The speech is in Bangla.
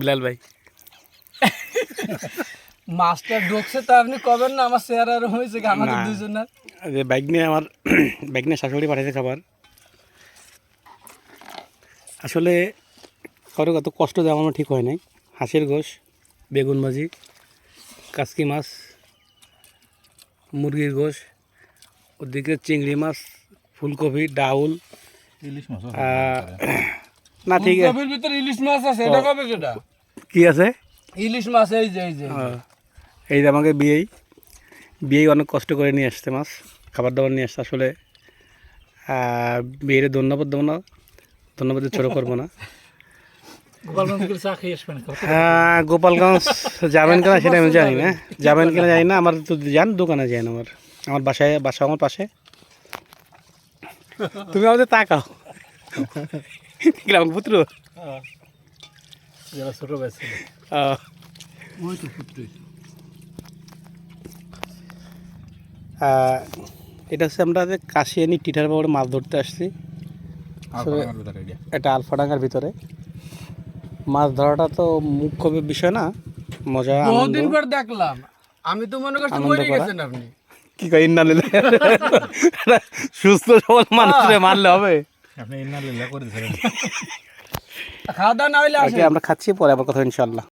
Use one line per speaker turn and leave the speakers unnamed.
বিলাল ভাই
মাস্টার ঢুকছে তা আপনি কবেন না আমার চেহারা এরকম হয়েছে কি আমাদের
না।
দুজনের?
যে বাইক নিয়ে আমার বাইক নিয়ে শাশুড়ি পাঠাইছে খাবার। আসলে কারো এত কষ্ট দেওয়া আমার ঠিক হয় নাই। হাঁসের গোশ, বেগুন ভাজি, কাসকি মাছ, মুরগির গোশ, ওদিকে চিংড়ি মাছ, ফুলকপি, ডাউল।
ইলিশ মাছ
না ঠিক আছে।
ফুলকপির ভিতরে ইলিশ মাছ আছে, এটা কবে সেটা?
কি আছে?
ইলিশ মাছ এই যে
এই যে আমাকে বিয়েই অনেক কষ্ট করে নিয়ে আসছে মাছ, খাবার দাবার নিয়ে আসছে। আসলে বিয়ের ধন্যবাদ দেবো না, ধন্যবাদ ছোটো করবো না। গোপালগঞ্জ যাবেন কিনা সেটা আমি জানি না, যাবেন কিনা জানি না। আমার তো যান দোকানে যাই না, আমার বাসা আমার পাশে। তুমি আমাদের তাকাও গ্রাম পুত্র।
ছোট ভাই ছিল।
ওই তো পুত্র।
এটা হচ্ছে আমরা যে কাশিয়ানি টিটার বাবুর মাছ ধরতে আসছি। এটা আলফাডাঙ্গার ভিতরে মাছ ধরাটা তো মুখ্য বিষয় না, মজা
বহুদিন পর দেখলাম। আমি তো মনে করছি মরে গেছেন আপনি।
কি কই না নিলে সুস্থ সবল মানুষরে মারলে হবে।
আপনি ইন্না লিল্লাহ করে দিয়েছেন।
খাওয়া দাওয়া না হইলে আসে।
আমরা খাচ্ছি, পরে আবার কথা ইনশাআল্লাহ।